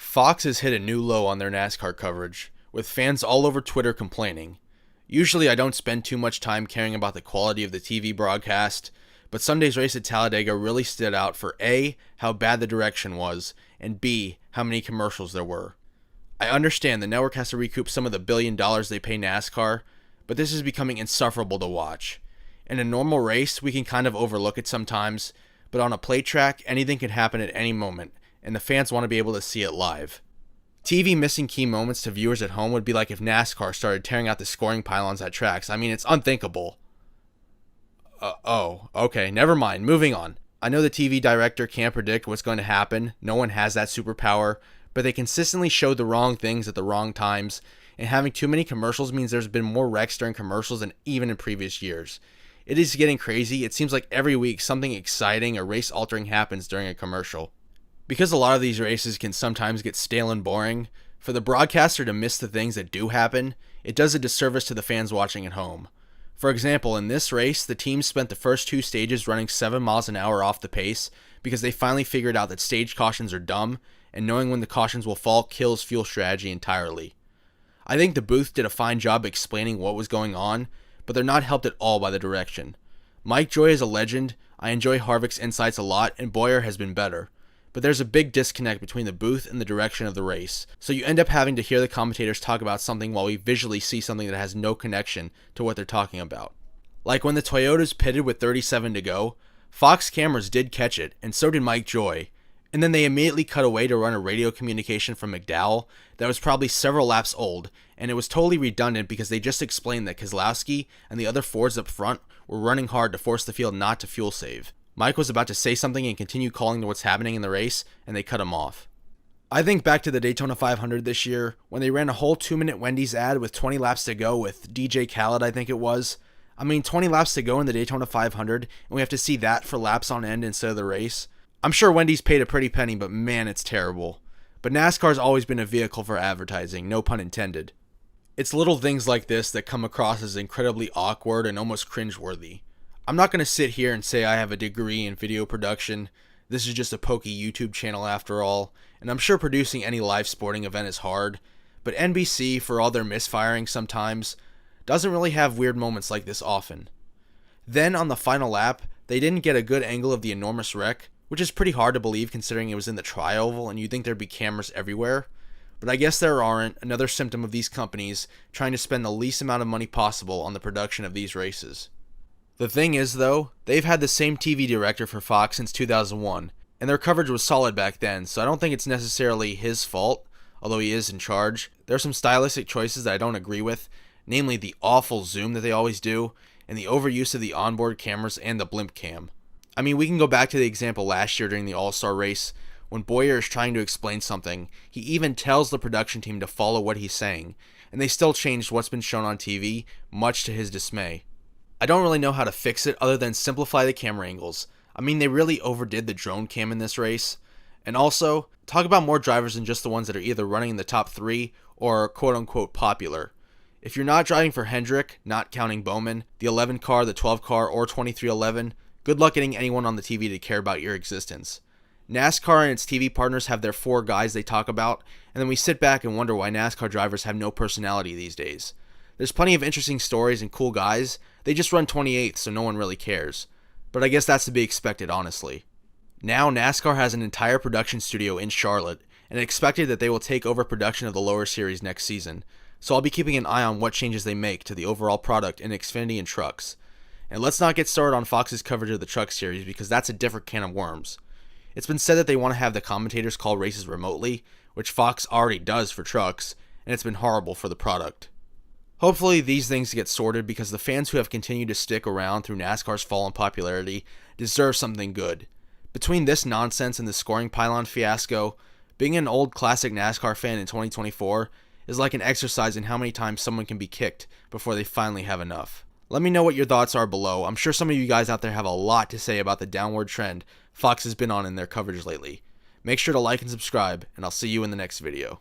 Fox has hit a new low on their NASCAR coverage, with fans all over Twitter complaining. Usually I don't spend too much time caring about the quality of the TV broadcast, but Sunday's race at Talladega really stood out for A, how bad the direction was, and B, how many commercials there were. I understand the network has to recoup some of the $1 billion they pay NASCAR, but this is becoming insufferable to watch. In a normal race, we can kind of overlook it sometimes, but on a plate track, anything can happen at any moment, and the fans want to be able to see it live. TV missing key moments to viewers at home would be like if NASCAR started tearing out the scoring pylons at tracks. I mean, it's unthinkable. Okay, never mind, moving on. I know the TV director can't predict what's going to happen, no one has that superpower, but they consistently show the wrong things at the wrong times, and having too many commercials means there's been more wrecks during commercials than even in previous years. It is getting crazy. It seems like every week something exciting or race-altering happens during a commercial. Because a lot of these races can sometimes get stale and boring, for the broadcaster to miss the things that do happen, it does a disservice to the fans watching at home. For example, in this race, the team spent the first two stages running 7 miles an hour off the pace because they finally figured out that stage cautions are dumb, and knowing when the cautions will fall kills fuel strategy entirely. I think the booth did a fine job explaining what was going on, but they're not helped at all by the direction. Mike Joy is a legend, I enjoy Harvick's insights a lot, and Bowyer has been better. But there's a big disconnect between the booth and the direction of the race, so you end up having to hear the commentators talk about something while we visually see something that has no connection to what they're talking about. Like when the Toyotas pitted with 37 to go, Fox cameras did catch it, and so did Mike Joy, and then they immediately cut away to run a radio communication from McDowell that was probably several laps old, and it was totally redundant because they just explained that Keselowski and the other Fords up front were running hard to force the field not to fuel save. Mike was about to say something and continue calling to what's happening in the race, and they cut him off. I think back to the Daytona 500 this year, when they ran a whole 2-minute Wendy's ad with 20 laps to go with DJ Khaled, I think it was. 20 laps to go in the Daytona 500, and we have to see that for laps on end instead of the race. I'm sure Wendy's paid a pretty penny, but man, it's terrible. But NASCAR's always been a vehicle for advertising, no pun intended. It's little things like this that come across as incredibly awkward and almost cringeworthy. I'm not going to sit here and say I have a degree in video production. This is just a pokey YouTube channel after all, and I'm sure producing any live sporting event is hard, but NBC, for all their misfiring sometimes, doesn't really have weird moments like this often. Then on the final lap, they didn't get a good angle of the enormous wreck, which is pretty hard to believe considering it was in the tri-oval and you'd think there'd be cameras everywhere, but I guess there aren't, another symptom of these companies trying to spend the least amount of money possible on the production of these races. The thing is, though, they've had the same TV director for Fox since 2001, and their coverage was solid back then, so I don't think it's necessarily his fault, although he is in charge. There are some stylistic choices that I don't agree with, namely the awful zoom that they always do, and the overuse of the onboard cameras and the blimp cam. We can go back to the example last year during the All-Star race, when Bowyer is trying to explain something, he even tells the production team to follow what he's saying, and they still changed what's been shown on TV, much to his dismay. I don't really know how to fix it other than simplify the camera angles. They really overdid the drone cam in this race. And also, talk about more drivers than just the ones that are either running in the top 3 or quote-unquote popular. If you're not driving for Hendrick, not counting Bowman, the 11 car, the 12 car, or 2311, good luck getting anyone on the TV to care about your existence. NASCAR and its TV partners have their 4 guys they talk about, and then we sit back and wonder why NASCAR drivers have no personality these days. There's plenty of interesting stories and cool guys, they just run 28th so no one really cares. But I guess that's to be expected, honestly. Now NASCAR has an entire production studio in Charlotte, and it's expected that they will take over production of the lower series next season, so I'll be keeping an eye on what changes they make to the overall product in Xfinity and trucks. And let's not get started on Fox's coverage of the truck series because that's a different can of worms. It's been said that they want to have the commentators call races remotely, which Fox already does for trucks, and it's been horrible for the product. Hopefully these things get sorted because the fans who have continued to stick around through NASCAR's fall in popularity deserve something good. Between this nonsense and the scoring pylon fiasco, being an old classic NASCAR fan in 2024 is like an exercise in how many times someone can be kicked before they finally have enough. Let me know what your thoughts are below. I'm sure some of you guys out there have a lot to say about the downward trend Fox has been on in their coverage lately. Make sure to like and subscribe, and I'll see you in the next video.